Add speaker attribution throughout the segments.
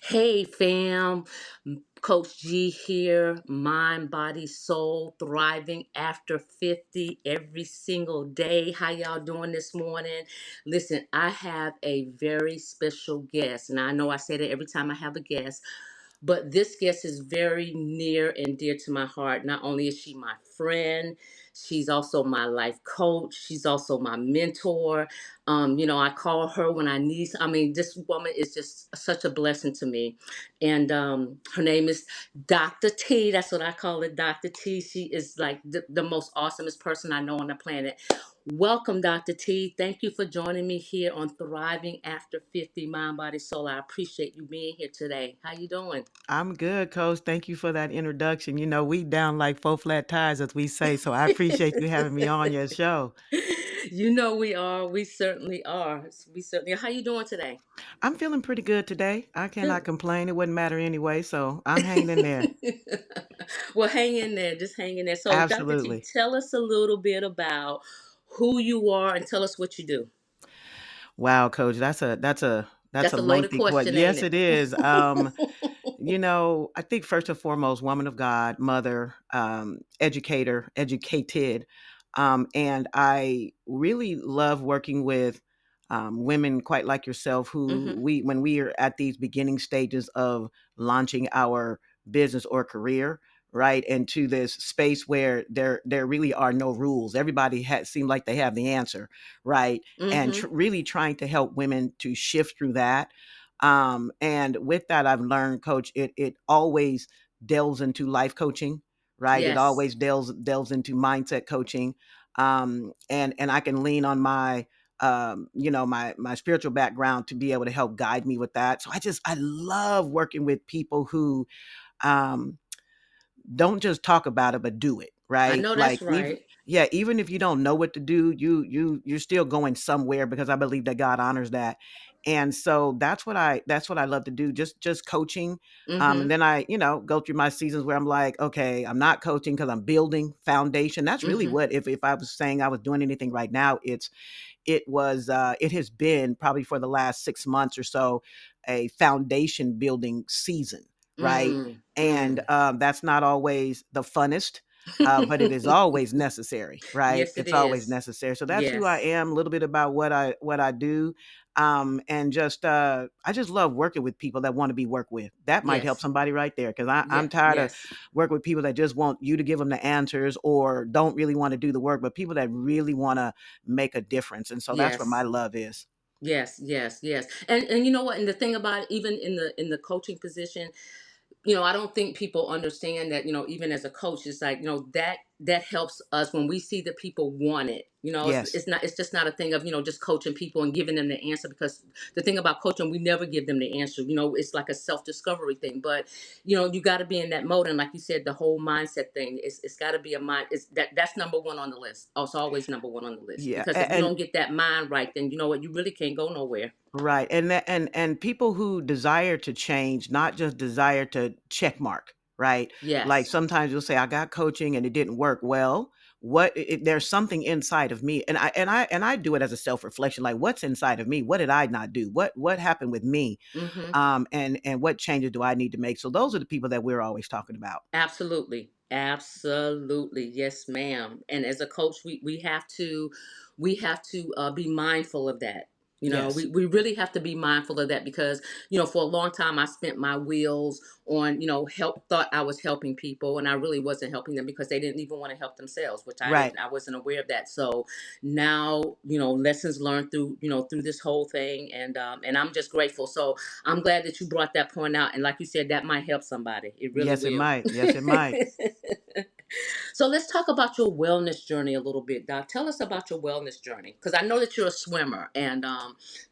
Speaker 1: Hey fam, Coach G here, mind, body, soul, thriving after 50 every single day. How y'all doing this morning? Listen, I have a very special guest, and I know I say that every time I have a guest, but this guest is very near and dear to my heart. Not only is she my friend, she's also my life coach. She's also my mentor. I call her when I need. I mean, this woman is just such a blessing to me. And her name is Dr. T. That's what I call it, Dr. T. She is like the most awesomest person I know on the planet. Welcome, Dr. T. Thank you for joining me here on Thriving After 50 Mind, Body, Soul. I appreciate you being here today. How you doing?
Speaker 2: I'm good, Coach. Thank you for that introduction. We down like four flat tires, as we say. So I appreciate you having me on your show.
Speaker 1: You know we are. We certainly are. We certainly are. How you doing today?
Speaker 2: I'm feeling pretty good today. I cannot
Speaker 1: Good.
Speaker 2: complain. It wouldn't matter anyway. So I'm hanging in there.
Speaker 1: Well, hang in there. Just hang in there. So, Dr. T,
Speaker 2: Absolutely.
Speaker 1: tell us a little bit about who you are and tell us what you do.
Speaker 2: Wow, Coach. That's a
Speaker 1: That's a loaded
Speaker 2: lengthy question.
Speaker 1: question, ain't
Speaker 2: Yes,
Speaker 1: it?
Speaker 2: it is. I think first and foremost, woman of God, mother, educator, educated. And I really love working with women quite like yourself who
Speaker 1: Mm-hmm.
Speaker 2: when we are at these beginning stages of launching our business or career, right, into this space where there really are no rules. Everybody seem like they have the answer, right? And
Speaker 1: Mm-hmm.
Speaker 2: really trying to help women to shift through that. And with that, I've learned, Coach, it always delves into life coaching, right? It
Speaker 1: Yes.
Speaker 2: always delves into mindset coaching. And I can lean on my spiritual background to be able to help guide me with that. So I love working with people who um don't just talk about it but do it,
Speaker 1: I
Speaker 2: right?
Speaker 1: know that's
Speaker 2: Like, even
Speaker 1: right.
Speaker 2: yeah, even if you don't know what to do, you're still going somewhere, because I believe that God honors that. And so that's what I love to do, just coaching. And
Speaker 1: Mm-hmm.
Speaker 2: then I go through my seasons where I'm like, okay, I'm not coaching because I'm building foundation. That's really
Speaker 1: Mm-hmm.
Speaker 2: what, if I was saying I was doing anything right now, it has been probably for the last 6 months or so a foundation building season, right?
Speaker 1: Mm.
Speaker 2: And
Speaker 1: Mm.
Speaker 2: that's not always the funnest, but it is always necessary, right?
Speaker 1: Yes, it
Speaker 2: It's always
Speaker 1: is.
Speaker 2: necessary. So that's who I
Speaker 1: Yes.
Speaker 2: am, a little bit about what I do. And just I just love working with people that want to be worked with. That might help
Speaker 1: Yes.
Speaker 2: somebody right there, because I'm
Speaker 1: Yeah.
Speaker 2: tired of
Speaker 1: Yes.
Speaker 2: working with people that just want you to give them the answers or don't really want to do the work, but people that really want to make a difference. And so that's where my
Speaker 1: Yes.
Speaker 2: love is.
Speaker 1: Yes, yes, yes. And you know what? And the thing about it, even in the coaching position, I don't think people understand that, even as a coach, it's like, that helps us when we see that people want it.
Speaker 2: Yes.
Speaker 1: It's just not a thing of, just coaching people and giving them the answer, because the thing about coaching, we never give them the answer. It's like a self-discovery thing. But, you got to be in that mode. And like you said, the whole mindset thing, it's got to be a mind. That's number one on the list. Oh, it's always number one on the list,
Speaker 2: Yeah.
Speaker 1: because if you don't get that mind right, then you know what, you really can't go nowhere.
Speaker 2: Right. And people who desire to change, not just desire to check mark, right? Like,
Speaker 1: Yes.
Speaker 2: sometimes you'll say, I got coaching and it didn't work. Well, there's something inside of me, and I do it as a self-reflection. Like, what's inside of me? What did I not do? What happened with me?
Speaker 1: Mm-hmm.
Speaker 2: And what changes do I need to make? So those are the people that we're always talking about.
Speaker 1: Absolutely. Absolutely. Yes, ma'am. And as a coach, we have to be mindful of that.
Speaker 2: Yes.
Speaker 1: We really have to be mindful of that, because, for a long time I spent my wheels on, thought I was helping people, and I really wasn't helping them because they didn't even want to help themselves, which
Speaker 2: Right.
Speaker 1: I wasn't aware of that. So now, lessons learned through this whole thing, and I'm just grateful. So I'm glad that you brought that point out. And like you said, that might help somebody. It really
Speaker 2: Yes, it
Speaker 1: will.
Speaker 2: might. Yes, it might.
Speaker 1: So let's talk about your wellness journey a little bit, Doc. Tell us about your wellness journey, because I know that you're a swimmer. And,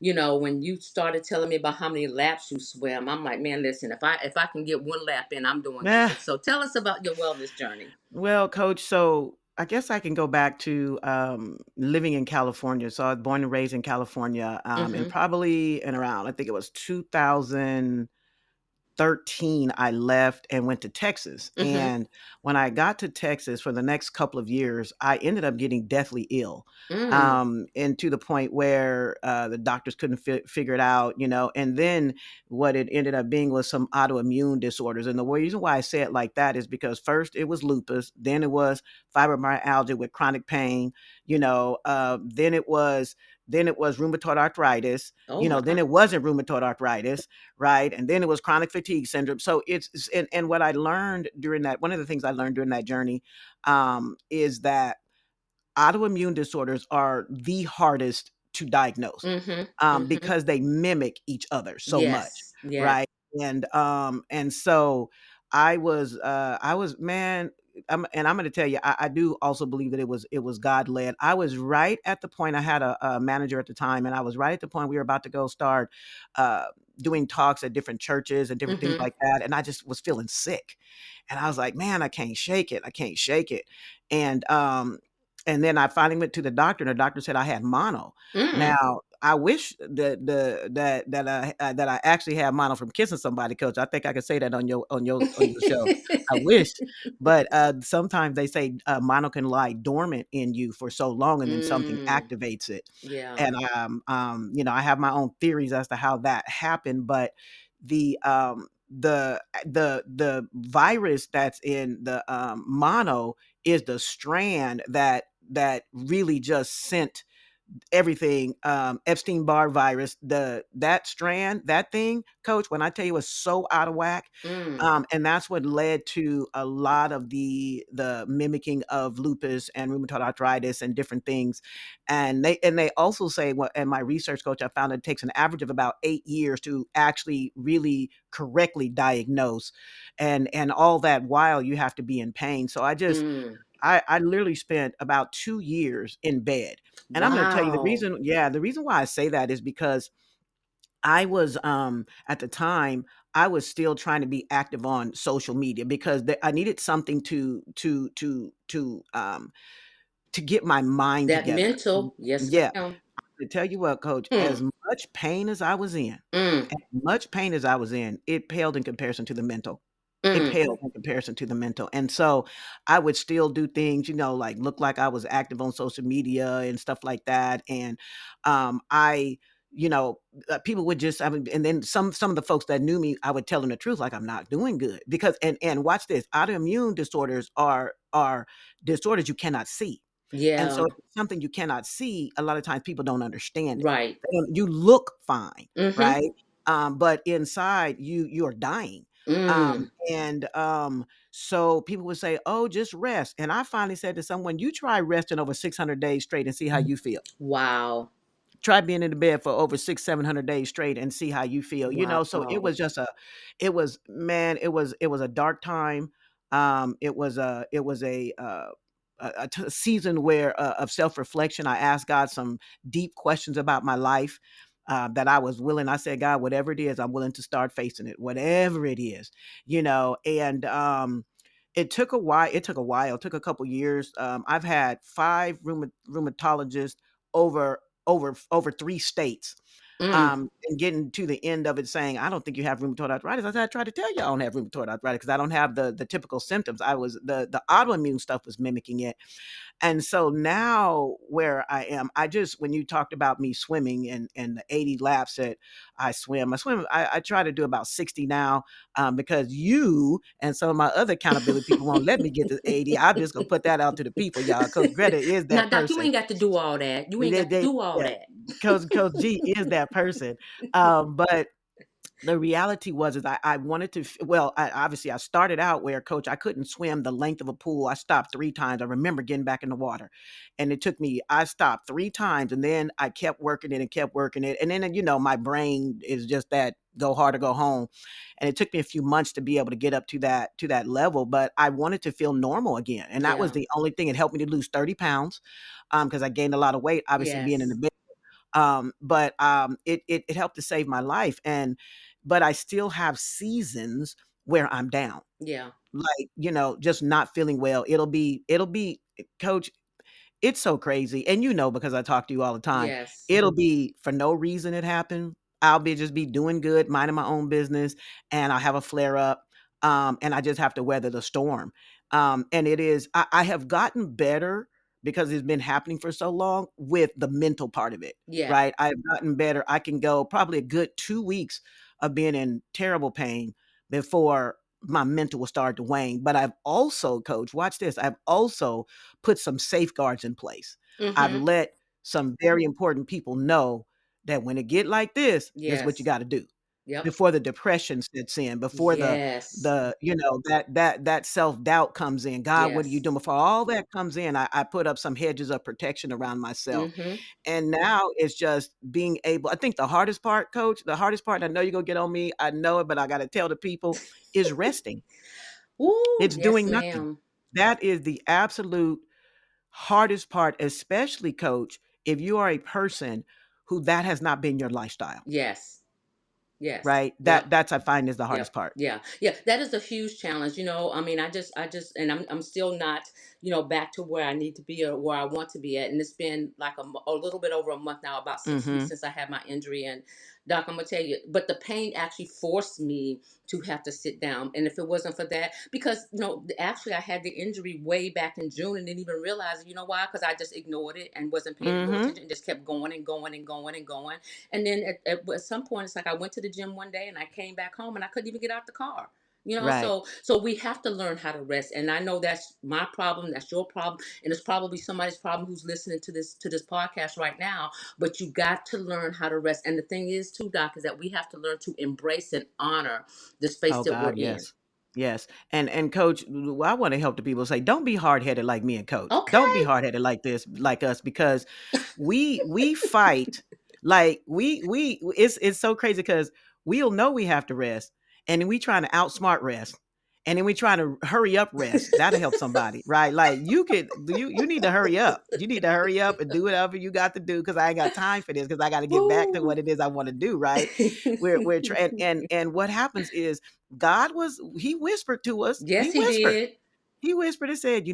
Speaker 1: when you started telling me about how many laps you swim, I'm like, man, listen, if I can get one lap in, I'm doing good. So tell us about your wellness journey.
Speaker 2: Well, Coach, so I guess I can go back to living in California. So I was born and raised in California, and
Speaker 1: Mm-hmm.
Speaker 2: probably in around, I think it was 2000. 13, I left and went to Texas.
Speaker 1: Mhm.
Speaker 2: And when I got to Texas for the next couple of years, I ended up getting deathly ill.
Speaker 1: Mm.
Speaker 2: And to the point where the doctors couldn't figure it out, and then what it ended up being was some autoimmune disorders. And the reason why I say it like that is because first it was lupus, then it was fibromyalgia with chronic pain, then it was rheumatoid arthritis,
Speaker 1: Oh
Speaker 2: then
Speaker 1: my.
Speaker 2: it wasn't rheumatoid arthritis, right? And then it was chronic fatigue syndrome. So and what I learned during that, one of the things I learned during that journey, is that autoimmune disorders are the hardest to diagnose,
Speaker 1: Mhm. Mhm.
Speaker 2: because they mimic each other so much,
Speaker 1: Yes. Yes.
Speaker 2: right? And so I was, man. And I'm going to tell you, I do also believe that it was God led. I was right at the point. I had a manager at the time, and I was right at the point we were about to go start uh, doing talks at different churches and different things
Speaker 1: Mhm.
Speaker 2: like that. And I just was feeling sick, and I was like, man, I can't shake it. I can't shake it. And and then I finally went to the doctor, and the doctor said I had mono.
Speaker 1: Mm.
Speaker 2: Now, I wish that I actually had mono from kissing somebody, coach. I think I could say that on your show. I wish, but sometimes they say mono can lie dormant in you for so long, and then something
Speaker 1: Mm.
Speaker 2: activates it.
Speaker 1: Yeah.
Speaker 2: And I have my own theories as to how that happened, but the virus that's in the mono is the strand that really just sent everything. Epstein-Barr virus, that strand, that thing, coach, when I tell you, was so out of whack.
Speaker 1: Mm.
Speaker 2: And that's what led to a lot of the mimicking of lupus and rheumatoid arthritis and different things. And they also say, what in my research, coach, I found it takes an average of about 8 years to actually really correctly diagnose, and all that while you have to be in pain. So
Speaker 1: Mm.
Speaker 2: I literally spent about 2 years in bed. And I'm gonna tell you
Speaker 1: Wow.
Speaker 2: the reason why I say that is because I was, at the time, I was still trying to be active on social media because I needed something to get my mind
Speaker 1: That
Speaker 2: together.
Speaker 1: mental. Yes,
Speaker 2: Yeah.
Speaker 1: ma'am.
Speaker 2: To tell you what, coach,
Speaker 1: Hmm.
Speaker 2: as much pain as I was in,
Speaker 1: Mm.
Speaker 2: it paled in comparison to the mental. It
Speaker 1: Mm.
Speaker 2: paled in comparison to the mental. And so I would still do things, like look like I was active on social media and stuff like that. And I, people would just, and then some of the folks that knew me, I would tell them the truth, like I'm not doing good because, and watch this, autoimmune disorders are disorders you cannot see. And so
Speaker 1: Yeah.
Speaker 2: if it's something you cannot see, a lot of times people don't understand it.
Speaker 1: Right.
Speaker 2: You look fine,
Speaker 1: Mhm.
Speaker 2: right? But inside you're dying.
Speaker 1: Mm.
Speaker 2: So people would say, "Oh, just rest." And I finally said to someone, "You try resting over 600 days straight and see how you feel.
Speaker 1: Wow.
Speaker 2: Try being in the bed for over 600-700 days straight and see how you feel." So it
Speaker 1: Wow.
Speaker 2: was just it was a dark time. It was a season where of self-reflection. I asked God some deep questions about my life, that I was willing. I said, God, whatever it is, I'm willing to start facing it, whatever it is, and it took a while. It took a couple years. I've had five rheumatologists over 3 states,
Speaker 1: Mm.
Speaker 2: and getting to the end of it saying, I don't think you have rheumatoid arthritis. I said, I tried to tell you I don't have rheumatoid arthritis because I don't have the typical symptoms. The autoimmune stuff was mimicking it. And so now where I am, when you talked about me swimming and the 80 laps that I try to do about 60 now, because you and some of my other accountability people won't let me get to 80. I'm just gonna put that out to the people, y'all. Coach Greta is
Speaker 1: Now,
Speaker 2: that
Speaker 1: Doc, you
Speaker 2: person.
Speaker 1: ain't got to do all that. You ain't
Speaker 2: They,
Speaker 1: got to
Speaker 2: they,
Speaker 1: do all
Speaker 2: yeah,
Speaker 1: that.
Speaker 2: Coach G is that person. But the reality was is I wanted to obviously I started out where, coach, I couldn't swim the length of a pool. I stopped 3 times. I remember getting back in the water, and I stopped 3 times, and then I kept working it and kept working it, and then my brain is just that go hard or go home. And it took me a few months to be able to get up to that level, but I wanted to feel normal again, and that was
Speaker 1: Yeah.
Speaker 2: the only thing. It helped me to lose 30 pounds, because I gained a lot of weight, obviously being in the
Speaker 1: Yes.
Speaker 2: bed. But it helped to save my life. But I still have seasons where I'm down,
Speaker 1: Yeah.
Speaker 2: like, just not feeling well. It'll be coach, it's so crazy. And because I talk to you all the time,
Speaker 1: Yes.
Speaker 2: it'll be for no reason it happened. I'll just be doing good, minding my own business, and I'll have a flare up. And I just have to weather the storm. And I have gotten better because it's been happening for so long with the mental part of it,
Speaker 1: Yeah.
Speaker 2: right? I've gotten better. I can go probably a good 2 weeks of being in terrible pain before my mental will start to wane. But I've also, coach, watch this. I've also put some safeguards in place. I've
Speaker 1: Mm-hmm.
Speaker 2: let some very important people know that when it get like this is what you
Speaker 1: Yes.
Speaker 2: got to do
Speaker 1: Yep.
Speaker 2: before the depression sets in, before
Speaker 1: Yes.
Speaker 2: that self-doubt comes in. God, what are you
Speaker 1: Yes.
Speaker 2: doing? Before all that comes in, I put up some hedges of protection around myself.
Speaker 1: Mm-hmm.
Speaker 2: And now it's just being able, I think the hardest part, coach, the hardest part, and I know you're gonna get on me, I know it, but I gotta tell the people, is resting.
Speaker 1: Ooh,
Speaker 2: It's
Speaker 1: yes,
Speaker 2: doing nothing.
Speaker 1: ma'am.
Speaker 2: That is the absolute hardest part, especially, coach, if you are a person who that has not been your lifestyle,
Speaker 1: Yes. Yes.
Speaker 2: right?
Speaker 1: Yep.
Speaker 2: That's I find is the hardest
Speaker 1: Yep.
Speaker 2: part.
Speaker 1: Yeah. Yeah. That is a huge challenge. I mean, and I'm still not, back to where I need to be or where I want to be at. And it's been like a little bit over a month now, about 6 weeks
Speaker 2: Mhm.
Speaker 1: since I had my injury. And doc, I'm gonna tell you, but the pain actually forced me to have to sit down. And if it wasn't for that, because actually I had the injury way back in June and didn't even realize it. You know why? Because I just ignored it and wasn't paying no
Speaker 2: Mhm.
Speaker 1: attention and just kept going and going and going and going. And then at some point, it's like I went to the gym one day and I came back home and I couldn't even get out the car.
Speaker 2: Right.
Speaker 1: So we have to learn how to rest. And I know that's my problem, that's your problem, and it's probably somebody's problem who's listening to this podcast right now. But you got to learn how to rest. And the thing is, too, Doc, is that we have to learn to embrace and honor the space
Speaker 2: Oh
Speaker 1: that we're
Speaker 2: God,
Speaker 1: in.
Speaker 2: yes. Yes. And coach, I want to help the people say, don't be hard-headed like me and coach. Don't be
Speaker 1: Okay.
Speaker 2: hard-headed like this, like us, because we fight like we it's so crazy because we'll know we have to rest, and then we trying to outsmart rest. And then we trying to hurry up rest. That'll help somebody, right? Like you need to hurry up. You need to hurry up and do whatever you got to do because I ain't got time for this because I got to get back to
Speaker 1: Woo.
Speaker 2: what it is I want to do, right? We're trying and what happens is he whispered to us.
Speaker 1: Yes, he did.
Speaker 2: He whispered and said,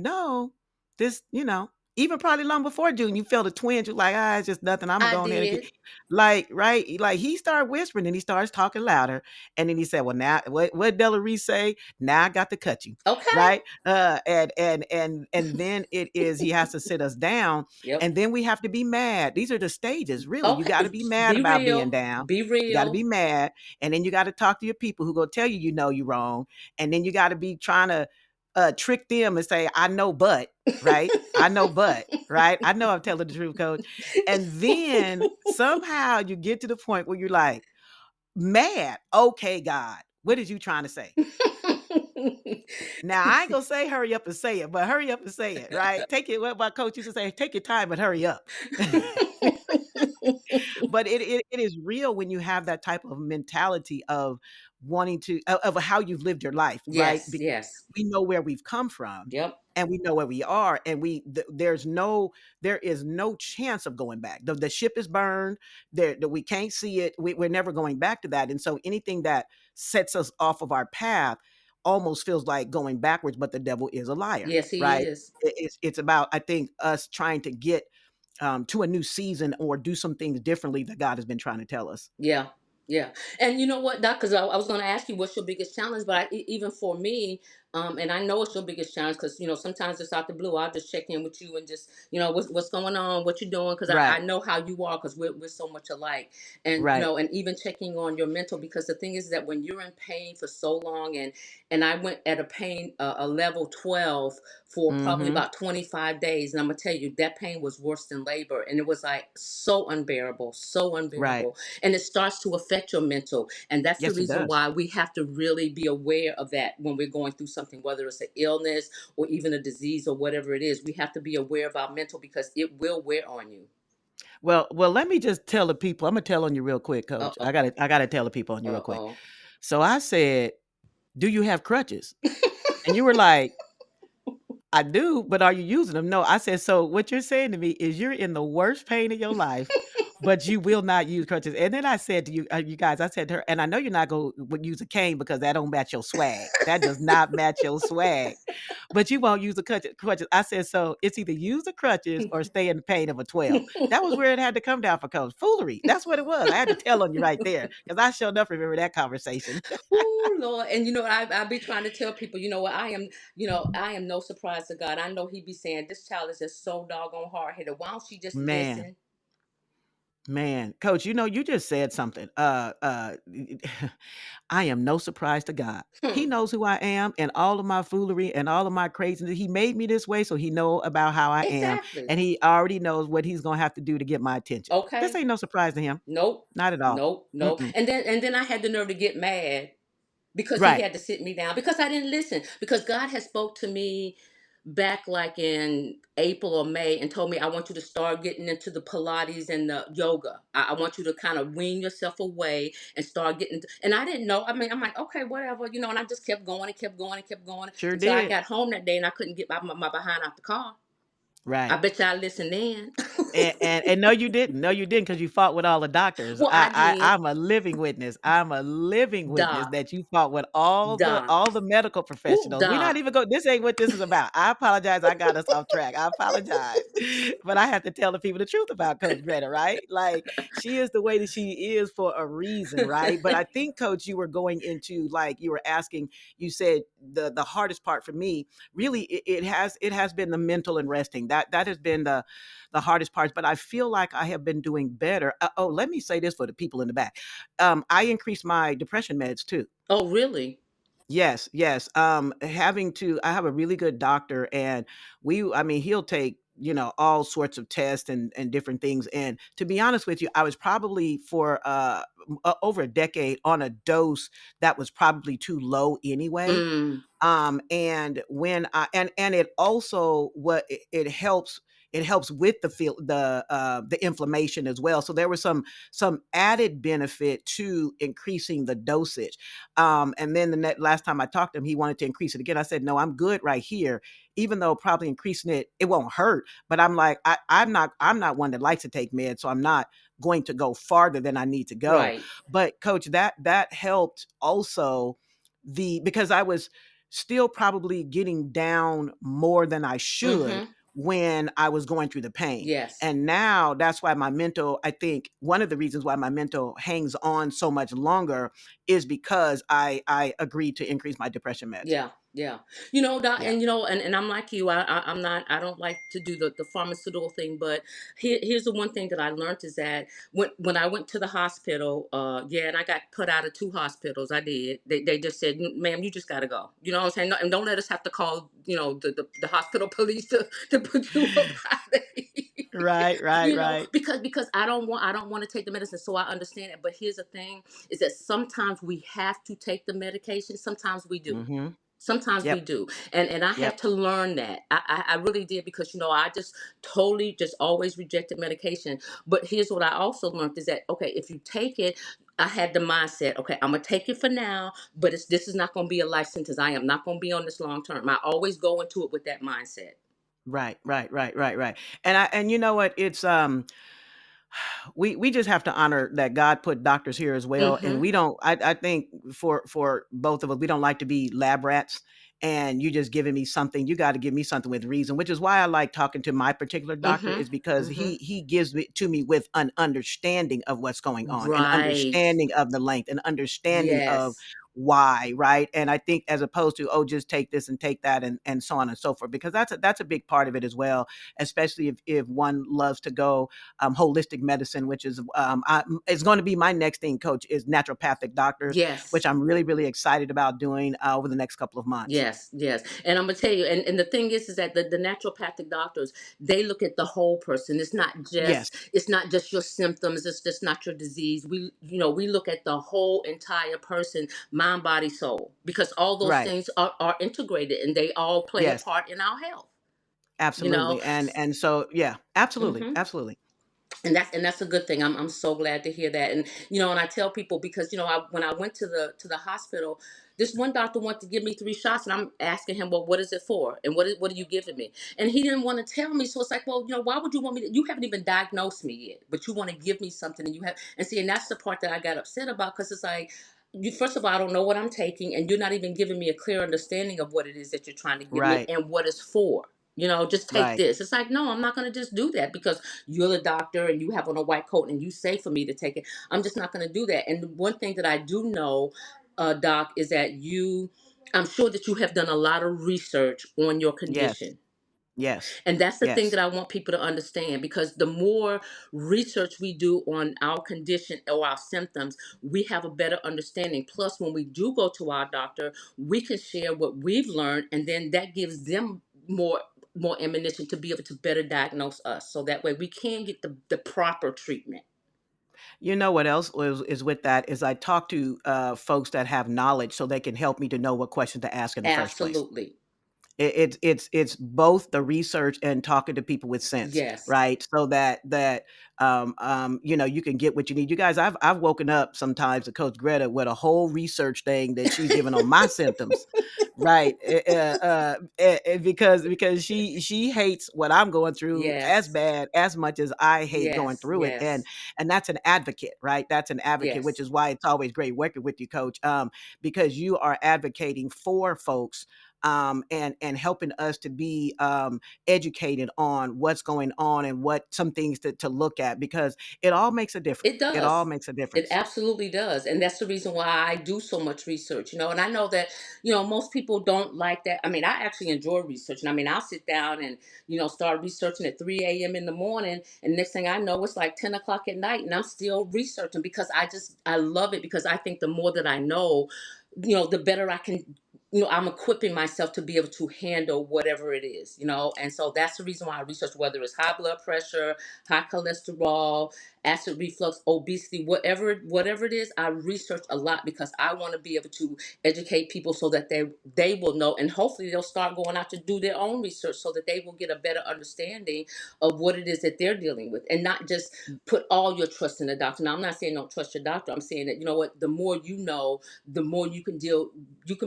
Speaker 2: this, even probably long before June, you felt a twinge. You're like, it's just nothing. I'm
Speaker 1: I
Speaker 2: going ahead and keep
Speaker 1: did.
Speaker 2: like, right. Like he started whispering and he starts talking louder. And then he said, well, now what Della Reese say? Now I got to cut you.
Speaker 1: Okay.
Speaker 2: Right. And then it is he has to sit us down.
Speaker 1: Yep.
Speaker 2: And then we have to be mad. These are the stages, really. You got to
Speaker 1: Okay.
Speaker 2: be mad
Speaker 1: Be
Speaker 2: about being
Speaker 1: real.
Speaker 2: down.
Speaker 1: Be
Speaker 2: You got to be
Speaker 1: real.
Speaker 2: mad. And then you got to talk to your people who go tell you you're wrong. And then you got to be trying to trick them and say, I know, but, right? I know, but, right? I know I'm telling the truth, coach. And then somehow you get to the point where you're like, mad. Okay, God, what is you trying to say? Now I ain't gonna say hurry up and say it, but hurry up and say it, right? Take it. What my coach used to say, take your time, but hurry up. But it is real when you have that type of mentality of wanting to of how you've lived your life, right?
Speaker 1: Yes,
Speaker 2: Because
Speaker 1: yes.
Speaker 2: we know where we've come from
Speaker 1: Yep.
Speaker 2: and we know where we are, and there is no chance of going back. The ship is burned. We can't see it. We're never going back to that. And so anything that sets us off of our path almost feels like going backwards, but the devil is a liar,
Speaker 1: Yes, he
Speaker 2: right?
Speaker 1: is.
Speaker 2: It's about, I think, us trying to get to a new season or do some things differently that God has been trying to tell us.
Speaker 1: Yeah, yeah. And you know what, Doc? Because I was going to ask you what's your biggest challenge, but even for me, and I know it's your biggest challenge because sometimes it's out the blue. I'll just check in with you and just what's going on, what you're doing, because I
Speaker 2: Right,
Speaker 1: know how you are because we're so much alike, and
Speaker 2: right.
Speaker 1: and even checking on your mental because the thing is that when you're in pain for so long, and I went at a pain a level 12 for probably
Speaker 2: Mm-hmm.
Speaker 1: about 25 days, and I'm gonna tell you that pain was worse than labor, and it was like so
Speaker 2: Right.
Speaker 1: unbearable, and it starts to affect your mental. And that's the
Speaker 2: Yes, it
Speaker 1: reason
Speaker 2: does.
Speaker 1: why we have to really be aware of that when we're going through something, whether it's an illness or even a disease or whatever it is. We have to be aware of our mental because it will wear on you.
Speaker 2: Well, let me just tell the people. I'm gonna tell on you real quick,
Speaker 1: Uh
Speaker 2: coach.
Speaker 1: oh.
Speaker 2: I gotta tell the people on you real
Speaker 1: Uh
Speaker 2: quick.
Speaker 1: oh.
Speaker 2: So I said, do you have crutches? And you were like, I do, but are you using them? No, I said, so what you're saying to me is you're in the worst pain of your life but you will not use crutches. And then I said to you, you guys, I said to her, and I know you're not going to use a cane because that don't match your swag. That does not match your swag. But you won't use the crutches. I said, so it's either use the crutches or stay in the pain of a 12. That was where it had to come down for Coach. Foolery. That's what it was. I had to tell on you right there because I sure enough remember that conversation.
Speaker 1: Oh Lord. And I be trying to tell people, I am no surprise to God. I know he be saying this child is just so doggone hard headed. Why don't she just
Speaker 2: Man,
Speaker 1: listen?
Speaker 2: man, Coach, you just said something. I am no surprise to God. He
Speaker 1: Hmm.
Speaker 2: knows who I am and all of my foolery and all of my craziness. He made me this way, so he know about how I am,
Speaker 1: Exactly.
Speaker 2: and he already knows what he's gonna have to do to get my attention. This
Speaker 1: Okay.
Speaker 2: ain't no surprise to him.
Speaker 1: Nope.
Speaker 2: Not at all.
Speaker 1: Nope. Nope.
Speaker 2: Mm-mm.
Speaker 1: And then I had the nerve to get mad because he
Speaker 2: Right.
Speaker 1: had to sit me down because I didn't listen. Because God had spoke to me back like in April or May and told me I want you to start getting into the Pilates and the yoga. I want you to kind of wean yourself away and start getting into, and I didn't know. I mean, I'm like, okay, whatever, and I just kept going and kept going and kept going
Speaker 2: Sure
Speaker 1: until I
Speaker 2: did.
Speaker 1: got home that day and I couldn't get my behind out the car. I
Speaker 2: Right.
Speaker 1: bet you I listened in.
Speaker 2: And no, you didn't. No, you didn't, because you fought with all the doctors.
Speaker 1: Well, I did.
Speaker 2: I'm a living witness. I'm a living witness
Speaker 1: Doc.
Speaker 2: that you fought with all the
Speaker 1: Doc.
Speaker 2: medical
Speaker 1: Ooh,
Speaker 2: professionals. We're not
Speaker 1: Doc.
Speaker 2: even going. This ain't what this is about. I apologize. I got us off track. I apologize, but I have to tell the people the truth about Coach Greta. Right? Like, she is the way that she is for a reason, right? But I think, Coach, you were going into, like, you were asking. You said the hardest part for me, really, it has been the mental and resting. That has been the hardest parts, but I feel like I have been doing better. Oh, let me say this for the people in the back. I increased my depression meds too.
Speaker 1: Oh, really?
Speaker 2: Yes, yes. I have a really good doctor, and I mean, he'll take, all sorts of tests and different things. And to be honest with you, I was probably for over a decade on a dose that was probably too low anyway.
Speaker 1: Mm.
Speaker 2: And when I and it also it helps with the inflammation as well. So there was some added benefit to increasing the dosage. And then last time I talked to him, he wanted to increase it again. I said, no, I'm good right here. Even though probably increasing it won't hurt, but I'm like, I'm not one that likes to take meds, so I'm not going to go farther than I need to go.
Speaker 1: Right.
Speaker 2: But Coach, that helped also, the because I was still probably getting down more than I should
Speaker 1: Mm-hmm.
Speaker 2: when I was going through the pain.
Speaker 1: Yes.
Speaker 2: And now that's why I think one of the reasons why my mental hangs on so much longer is because I agreed to increase my depression meds.
Speaker 1: Yeah, yeah. Doc,
Speaker 2: Yeah.
Speaker 1: and I'm like you. I'm not. I don't like to do the pharmaceutical thing. But here's the one thing that I learned is that when I went to the hospital, yeah, and I got put out of two hospitals. I did. They just said, "Ma'am, you just got to go." You know what I'm saying? No, and don't let us have to call the hospital police to put you up out of here.
Speaker 2: Right, right, right.
Speaker 1: Because I don't want to take the medicine, so I understand it. But here's the thing: is that sometimes we have to take the medication. Sometimes we do.
Speaker 2: Mhm.
Speaker 1: Sometimes we
Speaker 2: Yep,
Speaker 1: do, and I had
Speaker 2: yep.
Speaker 1: to learn that. I really did because I just totally just always rejected medication. But here's what I also learned is that okay, if you take it, I had the mindset. Okay, I'm gonna take it for now, but this is not gonna be a life sentence. I am not gonna be on this long term. I always go into it with that mindset.
Speaker 2: Right, right, right, right, right. And you know what? It's we just have to honor that God put doctors here as well, and
Speaker 1: Mm-hmm.
Speaker 2: we don't. I think for both of us, we don't like to be lab rats. And you just giving me something, you got to give me something with reason, which is why I like talking to my particular doctor,
Speaker 1: Mm-hmm.
Speaker 2: is because
Speaker 1: Mm-hmm.
Speaker 2: he gives me to me with an understanding of what's going on, an
Speaker 1: Right.
Speaker 2: understanding of the length, an understanding of
Speaker 1: Yes.
Speaker 2: why, right? And I think, as opposed to, oh, just take this and take that, and so on and so forth, because that's a big part of it as well, especially if one loves to go holistic medicine, which is it's going to be my next thing, Coach, is naturopathic doctors, which
Speaker 1: Yes.
Speaker 2: I'm really, really excited about doing over the next couple of months.
Speaker 1: Yes, yes. And I'm gonna tell you, and the thing is that the naturopathic doctors, they look at the whole person.
Speaker 2: Yes,
Speaker 1: It's not just your symptoms, it's just not your disease. We look at the whole entire person, mind, body, soul, because all those
Speaker 2: right.
Speaker 1: things are integrated and they all play a
Speaker 2: Yes,
Speaker 1: part in our health, you know.
Speaker 2: absolutely. And so, yeah, absolutely,
Speaker 1: Mhm.
Speaker 2: absolutely.
Speaker 1: And that's a good thing. I'm so glad to hear that. And and I tell people because when I went to the hospital, This one doctor wanted to give me 3 shots, and I'm asking him, well, what is it for? And what are you giving me? And he didn't want to tell me. So it's like, well, why would you want me to? You haven't even diagnosed me yet, but you want to give me something, and you have. And see, and that's the part that I got upset about, because it's like, you, first of all, I don't know what I'm taking, and you're not even giving me a clear understanding of what it is that you're trying to give me
Speaker 2: Right.
Speaker 1: and what it's for. Just take
Speaker 2: Right.
Speaker 1: this. It's like, no, I'm not going to just do that because you're the doctor and you have on a white coat and you say for me to take it. I'm just not going to do that. And one thing that I do know, Doc, is that I'm sure that you have done a lot of research on your
Speaker 2: Yes.
Speaker 1: condition.
Speaker 2: Yes.
Speaker 1: And that's the thing
Speaker 2: Yes.
Speaker 1: that I want people to understand, because the more research we do on our condition or our symptoms, we have a better understanding. Plus, when we do go to our doctor, we can share what we've learned, and then that gives them more ammunition to be able to better diagnose us. So that way we can get the proper treatment.
Speaker 2: You know what else is with that is I talk to folks that have knowledge so they can help me to know what question to ask in the first place.
Speaker 1: Absolutely.
Speaker 2: It's both the research and talking to people with sense,
Speaker 1: Yes.
Speaker 2: right? So that you can get what you need. You guys, I've woken up sometimes to Coach Greta with a whole research thing that she's given on my symptoms, right? Because she hates what I'm going through as
Speaker 1: Yes.
Speaker 2: bad as much as I hate going
Speaker 1: Yes.
Speaker 2: through it, and
Speaker 1: Yes.
Speaker 2: that's an advocate, right? That's an advocate, which
Speaker 1: Yes.
Speaker 2: is why it's always great working with you, Coach, because you are advocating for folks, and helping us to be educated on what's going on and what some things to look at, because it all makes a difference.
Speaker 1: It
Speaker 2: It all
Speaker 1: does.
Speaker 2: makes a
Speaker 1: It
Speaker 2: difference.
Speaker 1: absolutely does. And that's the reason why I do so much research, And I know that, most people don't like that. I mean, I actually enjoy research. And I mean, I'll sit down and, start researching at 3 a.m. in the morning. And next thing I know, it's like 10 o'clock at night. And I'm still researching because I love it, because I think the more that I know, the better I can, I'm equipping myself to be able to handle whatever it is. And so that's the reason why I research, whether it's high blood pressure, high cholesterol, acid reflux, obesity, whatever it is. I research a lot because I want to be able to educate people so that they will know, and hopefully they'll start going out to do their own research so that they will get a better understanding of what it is that they're dealing with, and not just put all your trust in the doctor. Now, I'm not saying don't trust your doctor. I'm saying that, the more you know, the more you can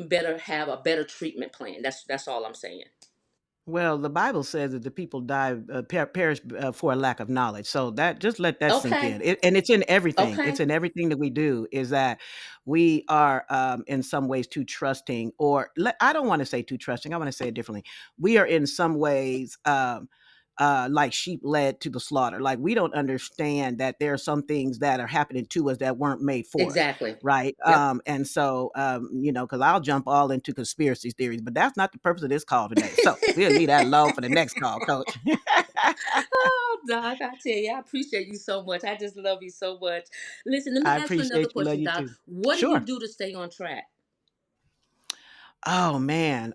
Speaker 1: better have a better treatment plan. That's all I'm saying.
Speaker 2: Well, the Bible says that the people die, perish for a lack of knowledge. So that, just let that sink
Speaker 1: Okay.
Speaker 2: in. And it's in everything. It's
Speaker 1: Okay.
Speaker 2: in everything that we do. Is that we are, in some ways, too trusting, or I don't want to say too trusting. I want to say it differently. We are in some ways, like sheep led to the slaughter. Like, we don't understand that there are some things that are happening to us that weren't made for us,
Speaker 1: Exactly.
Speaker 2: right?
Speaker 1: Yep.
Speaker 2: And so, because I'll jump all into conspiracy theories, but that's not the purpose of this call today. So we'll leave that alone for the next call, Coach.
Speaker 1: Oh, Doc, I tell you, I appreciate you so much. I just love you so much. Listen, let me
Speaker 2: I
Speaker 1: ask you another
Speaker 2: appreciate you. Love
Speaker 1: question,
Speaker 2: you
Speaker 1: Doc.
Speaker 2: too.
Speaker 1: What do you
Speaker 2: Sure.
Speaker 1: do to stay on track?
Speaker 2: Oh man.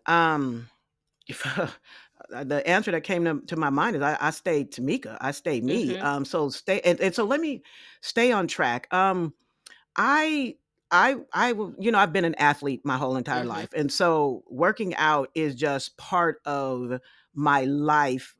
Speaker 2: The answer that came to my mind is I stayed Tamika. I stayed me.
Speaker 1: Mm-hmm.
Speaker 2: So stay, and so let me stay on track. I I've been an athlete my whole entire
Speaker 1: Mm-hmm.
Speaker 2: life. And so working out is just part of my life.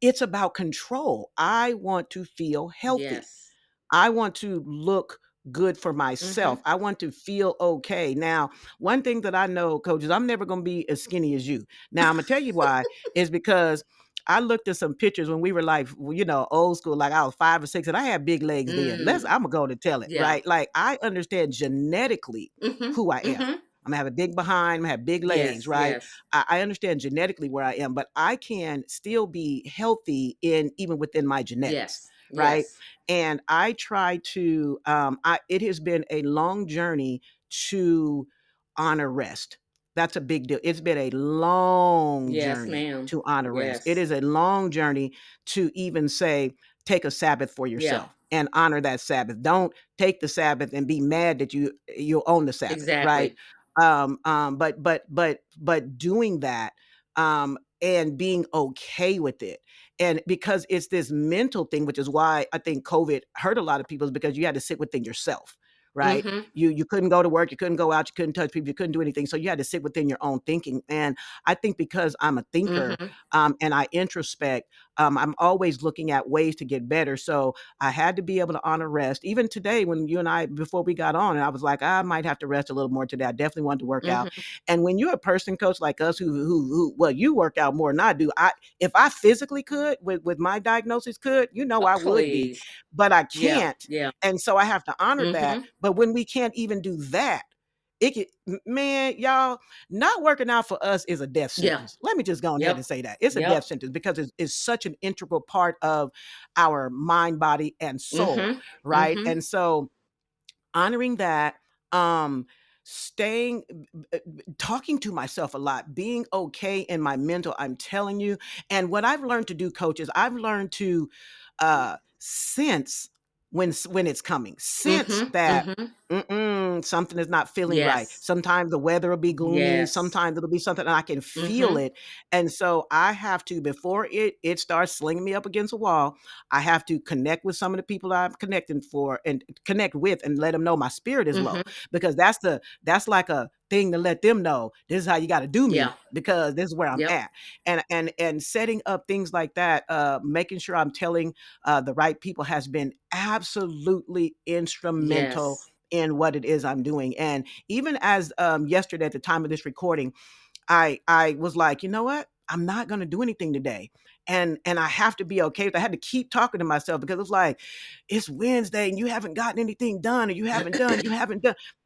Speaker 2: It's about control. I want to feel healthy.
Speaker 1: Yes.
Speaker 2: I want to look good for myself.
Speaker 1: Mm-hmm.
Speaker 2: I want to feel okay. Now, one thing that I know, Coach, is I'm never going to be as skinny as you. Now, I'm going to tell you why, is because I looked at some pictures when we were like, old school, like I was 5 or 6, and I had big legs then.
Speaker 1: Mm.
Speaker 2: I'm going to go to tell it,
Speaker 1: Yeah.
Speaker 2: right? Like, I understand genetically
Speaker 1: Mm-hmm.
Speaker 2: who I am.
Speaker 1: Mm-hmm.
Speaker 2: I'm gonna have a big behind, I'm gonna have big legs,
Speaker 1: Yes.
Speaker 2: right?
Speaker 1: Yes.
Speaker 2: I understand genetically where I am, but I can still be healthy in even within my genetics,
Speaker 1: Yes.
Speaker 2: right?
Speaker 1: Yes.
Speaker 2: And I try to, it has been a long journey to honor rest. That's a big deal. It's been a long
Speaker 1: Yes,
Speaker 2: journey
Speaker 1: ma'am.
Speaker 2: to honor rest. It
Speaker 1: Yes.
Speaker 2: is a long journey to even say, take a Sabbath for
Speaker 1: Yeah.
Speaker 2: yourself and honor that Sabbath. Don't take the Sabbath and be mad that you own the Sabbath, right?
Speaker 1: Exactly.
Speaker 2: But doing that, and being okay with it, and because it's this mental thing, which is why I think COVID hurt a lot of people, is because you had to sit within yourself, right?
Speaker 1: Mm-hmm.
Speaker 2: You couldn't go to work, you couldn't go out, you couldn't touch people, you couldn't do anything, so you had to sit within your own thinking. And I think because I'm a thinker,
Speaker 1: Mm-hmm.
Speaker 2: and I introspect, I'm always looking at ways to get better. So I had to be able to honor rest. Even today, when you and I, before we got on, and I was like, I might have to rest a little more today. I definitely wanted to work out.
Speaker 1: Mm-hmm.
Speaker 2: And when you're a person coach like us, who well, you work out more than I do. If I physically could, with my diagnosis, I would be,
Speaker 1: Please.
Speaker 2: but I
Speaker 1: Yeah.
Speaker 2: can't.
Speaker 1: Yeah.
Speaker 2: And so I have to honor that.
Speaker 1: Mm-hmm.
Speaker 2: But when we can't even do that, it can, man, y'all, not working out for us is a death
Speaker 1: Yeah.
Speaker 2: sentence. Let me just go ahead and
Speaker 1: Yep.
Speaker 2: say that. It's a death
Speaker 1: Yep.
Speaker 2: sentence because it's such an integral part of our mind, body, and soul,
Speaker 1: Mm-hmm.
Speaker 2: right?
Speaker 1: Mm-hmm.
Speaker 2: And so honoring that, um, staying, talking to myself a lot, being okay in my mental, I'm telling you. And what I've learned to do, coach, is I've learned to sense when it's coming, sense
Speaker 1: Mm-hmm.
Speaker 2: that
Speaker 1: Mm-hmm.
Speaker 2: something is not feeling right.
Speaker 1: Yes.
Speaker 2: Sometimes the weather will be gloomy,
Speaker 1: Yes.
Speaker 2: sometimes it'll be something, and I can feel
Speaker 1: Mm-hmm.
Speaker 2: it. And so I have to, before it starts slinging me up against a wall, I have to connect with some of the people I'm connecting for and connect with, and let them know my spirit is low,
Speaker 1: Mm-hmm.
Speaker 2: because that's like a thing to let them know this is how you got to do
Speaker 1: Yeah.
Speaker 2: me, because this is where I'm
Speaker 1: Yep.
Speaker 2: at. And setting up things like that, making sure I'm telling the right people, has been absolutely instrumental
Speaker 1: Yes.
Speaker 2: in what it is I'm doing. And even as yesterday, at the time of this recording, I was like, you know what? I'm not going to do anything today. And I have to be okay with. I had to keep talking to myself, because it's like, it's Wednesday and you haven't gotten anything done, or you haven't done.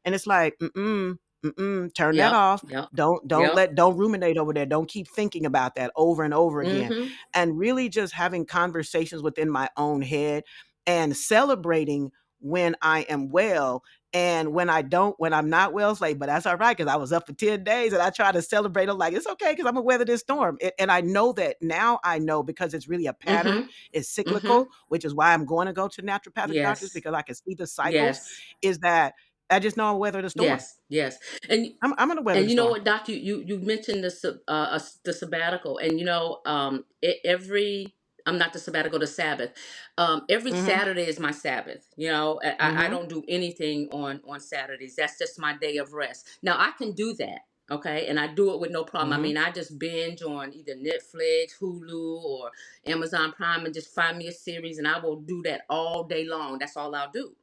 Speaker 2: And it's like, turn that
Speaker 1: Yep.
Speaker 2: off.
Speaker 1: Yep.
Speaker 2: Don't
Speaker 1: Yep.
Speaker 2: don't ruminate over there. Don't keep thinking about that over and over again.
Speaker 1: Mm-hmm.
Speaker 2: And really just having conversations within my own head, and celebrating when I am well. And when I'm not well, it's like, but that's all right, because I was up for 10 days and I try to celebrate. I'm like, it's okay, because I'm gonna weather this storm. And I know that now, I know, because it's really a pattern,
Speaker 1: Mm-hmm.
Speaker 2: it's
Speaker 1: Mm-hmm.
Speaker 2: cyclical, which is why I'm going to go to naturopathic doctors,
Speaker 1: Yes.
Speaker 2: because I can see the cycles,
Speaker 1: Yes.
Speaker 2: is that I just know I'll weather the storm.
Speaker 1: Yes. Yes. And
Speaker 2: I'm gonna weather
Speaker 1: and
Speaker 2: the
Speaker 1: you know
Speaker 2: storm.
Speaker 1: what, Doctor, you mentioned the sabbatical, and every I'm not the sabbatical, the Sabbath. Every
Speaker 2: Mm-hmm.
Speaker 1: Saturday is my Sabbath. I
Speaker 2: Mm-hmm.
Speaker 1: don't do anything on Saturdays. That's just my day of rest. Now I can do that. Okay, and I do it with no problem. I
Speaker 2: Mm-hmm.
Speaker 1: mean, I just binge on either Netflix, Hulu, or Amazon Prime, and just find me a series, and I will do that all day long. That's all I'll do.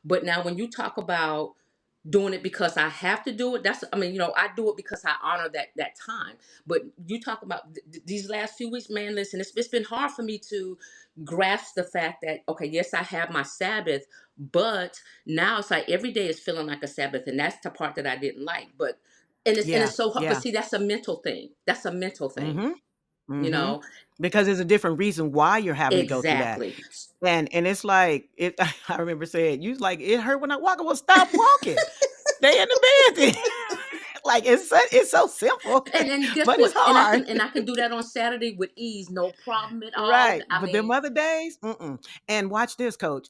Speaker 1: But now, when you talk about doing it because I have to do it, I do it because I honor that time. But you talk about these last few weeks, man. Listen, it's been hard for me to grasp the fact that, okay, yes, I have my Sabbath, but now it's like every day is feeling like a Sabbath, and that's the part that I didn't like. But and
Speaker 2: Yeah.
Speaker 1: it's so hard. But
Speaker 2: Yeah.
Speaker 1: see, that's a mental thing. That's a mental thing.
Speaker 2: Mm-hmm.
Speaker 1: You
Speaker 2: Mm-hmm.
Speaker 1: know
Speaker 2: Because there's a different reason why you're having to go through that.
Speaker 1: exactly.
Speaker 2: And it's like it. I remember saying, "You like it hurt when I walk. Well, stop walking. Stay in the bed." Then. Like it's so simple,
Speaker 1: And guess
Speaker 2: but it's
Speaker 1: what? And I
Speaker 2: hard.
Speaker 1: can and I can do that on Saturday with ease, no problem at all.
Speaker 2: Right.
Speaker 1: I
Speaker 2: But them
Speaker 1: mean,
Speaker 2: other days, mm-mm. And watch this, coach.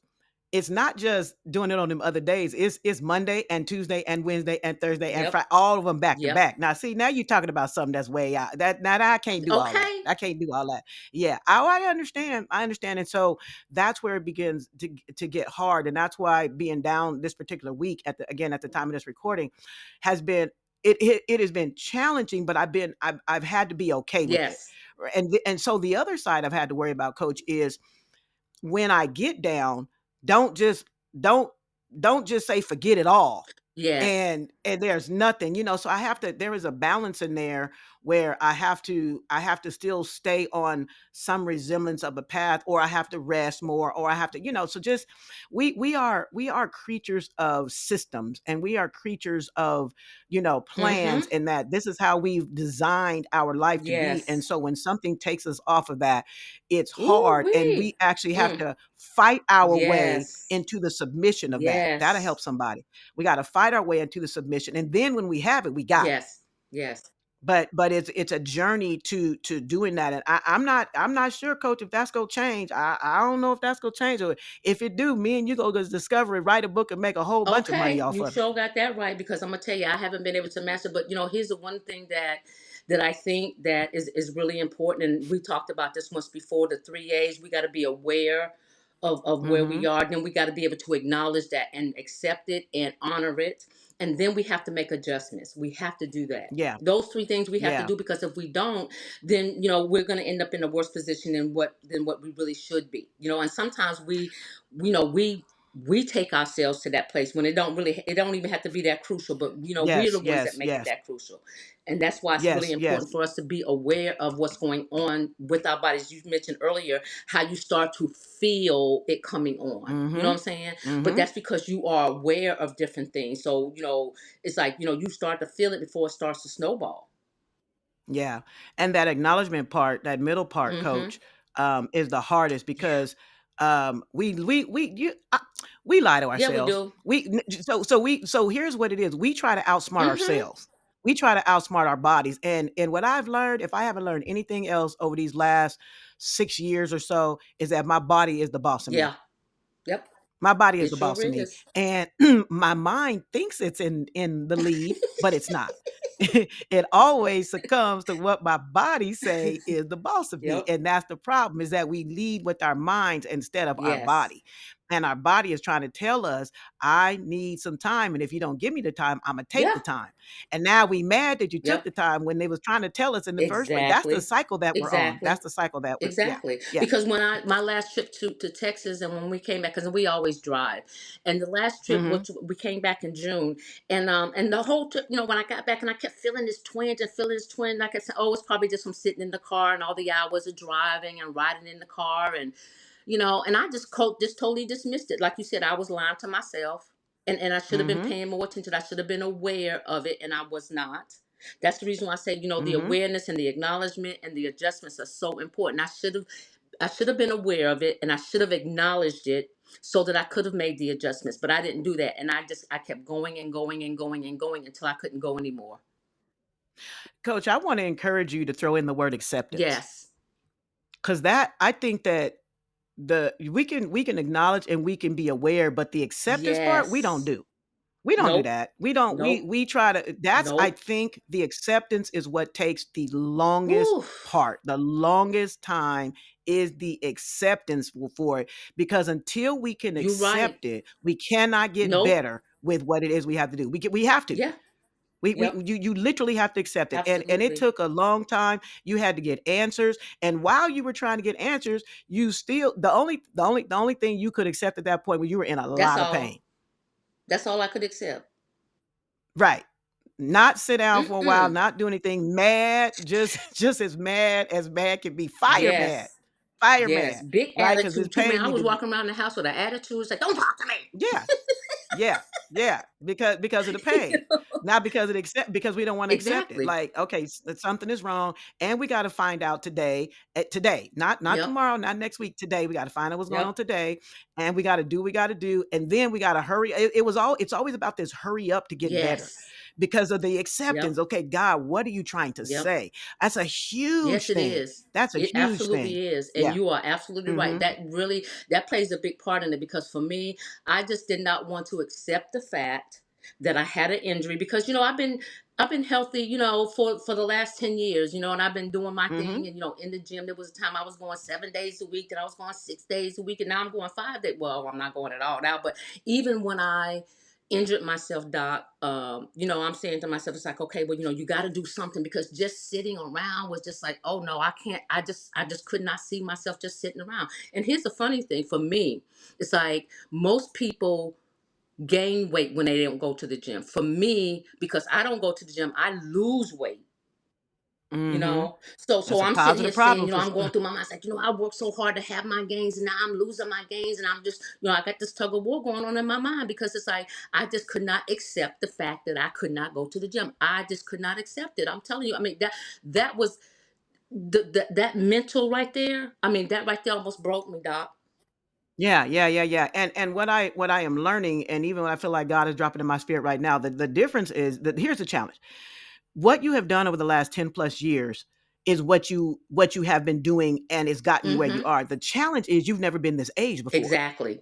Speaker 2: It's not just doing it on them other days. It's Monday and Tuesday and Wednesday and Thursday and
Speaker 1: yep,
Speaker 2: Friday, all of them back to
Speaker 1: yep.
Speaker 2: back. Now, see, now you're talking about something that's way out. That I can't do all that.
Speaker 1: Okay.
Speaker 2: I can't do all that. Yeah, I understand. I understand. And so that's where it begins to get hard. And that's why being down this particular week, at the time of this recording, has been, it has been challenging, but I've had to be okay with it.
Speaker 1: Yes.
Speaker 2: And so the other side I've had to worry about, coach, is when I get down, don't just don't don't just say forget it all.
Speaker 1: Yes.
Speaker 2: And there's nothing, so there is a balance in there where I have to still stay on some resemblance of a path, or I have to rest more, or I have to, so just we are creatures of systems, and we are creatures of, plans,
Speaker 1: Mm-hmm.
Speaker 2: and that this is how we've designed our life to be. And
Speaker 1: Yes.
Speaker 2: so when something takes us off of that, it's
Speaker 1: Ooh
Speaker 2: hard, and we
Speaker 1: wee.
Speaker 2: actually have
Speaker 1: Mm.
Speaker 2: to fight our way
Speaker 1: Yes.
Speaker 2: into the submission of that. That'll help
Speaker 1: Yes.
Speaker 2: somebody. We got to fight our way into the submission, and then when we have it, we got it.
Speaker 1: Yes. Yes.
Speaker 2: But it's a journey to doing that. And I'm not sure, coach, if that's gonna change. I don't know if that's gonna change, or if it do, me and you go discover it, write a book, and make a whole bunch of money
Speaker 1: Okay,
Speaker 2: off
Speaker 1: you
Speaker 2: of it.
Speaker 1: sure got that right, because I'm gonna tell you, I haven't been able to master. But here's the one thing that I think that is really important, and we talked about this once before. The three A's. We got to be aware of where we
Speaker 2: Mm-hmm.
Speaker 1: are. Then we got to be able to acknowledge that and accept it and honor it. and then we have to make adjustments. We have to do that.
Speaker 2: Yeah.
Speaker 1: Those three things we have to
Speaker 2: Yeah.
Speaker 1: do, because if we don't, then we're going to end up in a worse position than what we really should be. And sometimes we take ourselves to that place when it don't even have to be that crucial, but we're
Speaker 2: Yes.
Speaker 1: the ones that
Speaker 2: Yes.
Speaker 1: make it
Speaker 2: Yes.
Speaker 1: that crucial. And that's why it's really
Speaker 2: Yes.
Speaker 1: important
Speaker 2: Yes.
Speaker 1: for us to be aware of what's going on with our bodies. You mentioned earlier how you start to feel it coming on. You know what
Speaker 2: Mm-hmm.
Speaker 1: I'm saying? But
Speaker 2: Mm-hmm.
Speaker 1: that's because you are aware of different things. So, it's like, you start to feel it before it starts to snowball.
Speaker 2: Yeah. And that acknowledgement part, that middle part,
Speaker 1: Mm-hmm.
Speaker 2: coach, is the hardest
Speaker 1: Yeah.
Speaker 2: because we lie to
Speaker 1: Yeah, we
Speaker 2: ourselves.
Speaker 1: do.
Speaker 2: So here's what it is. We try to outsmart
Speaker 1: Mm-hmm.
Speaker 2: ourselves. We try to outsmart our bodies. And what I've learned, if I haven't learned anything else over these last 6 years or so, is that my body is the boss of me.
Speaker 1: Yeah. Yep.
Speaker 2: My body is
Speaker 1: It
Speaker 2: the
Speaker 1: sure
Speaker 2: boss of me.
Speaker 1: is.
Speaker 2: And my mind thinks it's in the lead, but it's not. It always succumbs to what my body say is the boss of me.
Speaker 1: Yep.
Speaker 2: And that's the problem, is that we lead with our minds instead of our
Speaker 1: Yes.
Speaker 2: body. And our body is trying to tell us, I need some time. And if you don't give me the time, I'm gonna take
Speaker 1: Yeah.
Speaker 2: the time. And now we mad that you took
Speaker 1: Yep.
Speaker 2: the time when they was trying to tell us in the first place. That's the
Speaker 1: Exactly.
Speaker 2: cycle that we're on.
Speaker 1: Exactly.
Speaker 2: That's the cycle that we're, yeah.
Speaker 1: Exactly.
Speaker 2: Yeah.
Speaker 1: Because when my last trip to Texas, and when we came back, because we always drive, and the last trip,
Speaker 2: Mm-hmm.
Speaker 1: which we came back in June, and the whole trip, when I got back, and I kept feeling this twinge and feeling this twinge, like I said, oh, it's probably just from sitting in the car and all the hours of driving and riding in the car, and I just totally dismissed it. Like you said, I was lying to myself, and I should have been
Speaker 2: Mm-hmm.
Speaker 1: paying more attention. I should have been aware of it, and I was not. That's the reason why I say, the
Speaker 2: Mm-hmm.
Speaker 1: awareness and the acknowledgement and the adjustments are so important. I should have been aware of it, and I should have acknowledged it so that I could have made the adjustments. But I didn't do that, and I kept going and going and going and going until I couldn't go anymore.
Speaker 2: Coach, I want to encourage you to throw in the word acceptance,
Speaker 1: Yes.
Speaker 2: because that, I think that we can acknowledge and we can be aware, but the acceptance part we don't
Speaker 1: Yes.
Speaker 2: do. We don't do
Speaker 1: Nope.
Speaker 2: that. We don't.
Speaker 1: Nope.
Speaker 2: We try to. That's, I
Speaker 1: Nope.
Speaker 2: think the acceptance is what takes the longest
Speaker 1: Woo.
Speaker 2: part. The longest time is the acceptance for it, because until we can
Speaker 1: You right.
Speaker 2: accept it, we cannot get
Speaker 1: Nope.
Speaker 2: better with what it is we have to do. We have to.
Speaker 1: Yeah. Yep.
Speaker 2: You literally have to accept it. And it
Speaker 1: Absolutely.
Speaker 2: took a long time. You had to get answers. And while you were trying to get answers, you still, the only thing you could accept at that point was you were in a
Speaker 1: That's
Speaker 2: lot of pain.
Speaker 1: all. That's all I could accept.
Speaker 2: Right. Not sit down for a while,
Speaker 1: Mm-mm.
Speaker 2: not do anything, mad, just just as mad can be, fire mad.
Speaker 1: Yes.
Speaker 2: Fire
Speaker 1: Yes.
Speaker 2: mad.
Speaker 1: Big
Speaker 2: Right? Because this
Speaker 1: attitude too, man.
Speaker 2: pain
Speaker 1: I
Speaker 2: need
Speaker 1: was
Speaker 2: to be,
Speaker 1: walking around the house with an attitude. It's like, don't talk to me.
Speaker 2: yeah. Yeah, yeah, because of the pain, not because of because we don't want to accept it.
Speaker 1: Exactly.
Speaker 2: Like, okay, that something is wrong, and we got to find out today. Today, not
Speaker 1: Yep.
Speaker 2: tomorrow, not next week. Today, we got to find out what's going on
Speaker 1: Yep.
Speaker 2: today, and we got to do what we got to do, and then we got to hurry. It's always about this hurry up to get better,
Speaker 1: Yes.
Speaker 2: because of the acceptance.
Speaker 1: Yep.
Speaker 2: Okay, God, what are you trying to
Speaker 1: Yep.
Speaker 2: say? That's a
Speaker 1: Yes,
Speaker 2: huge
Speaker 1: it
Speaker 2: thing.
Speaker 1: is.
Speaker 2: That's a
Speaker 1: It
Speaker 2: huge thing.
Speaker 1: absolutely is. And
Speaker 2: Yeah.
Speaker 1: you are absolutely right.
Speaker 2: Mm-hmm.
Speaker 1: That plays a big part in it, because for me, I just did not want to accept the fact that I had an injury, because I've been healthy, for the last 10 years, and I've been doing my
Speaker 2: Mm-hmm.
Speaker 1: thing, and in the gym there was a time I was going 7 days a week, then I was going 6 days a week, and now I'm going 5 days. Well, I'm not going at all now, but even when I injured myself, doc, I'm saying to myself, it's like, okay, well, you got to do something, because just sitting around was just like, oh no, I can't. I just could not see myself just sitting around. And here's the funny thing for me, it's like most people gain weight when they don't go to the gym. For me, because I don't go to the gym, I lose weight.
Speaker 2: Mm-hmm.
Speaker 1: So
Speaker 2: That's a
Speaker 1: I'm sitting here
Speaker 2: positive
Speaker 1: saying,
Speaker 2: problem for
Speaker 1: I'm going through my mind. It's like, I worked so hard to have my gains, and now I'm losing my gains, and I'm just, I got this tug of war going on in my mind, because it's like I just could not accept the fact that I could not go to the gym. I just could not accept it. I'm telling you. I mean, that was that mental right there. I mean, that right there almost broke me, doc.
Speaker 2: Yeah, yeah, yeah, yeah. And what I am learning, and even when I feel like God is dropping in my spirit right now, the difference is that here's the challenge. What you have done over the last 10 plus years is what you have been doing, and it's gotten you where you
Speaker 1: Mm-hmm.
Speaker 2: are. The challenge is you've never been this age before,
Speaker 1: Exactly.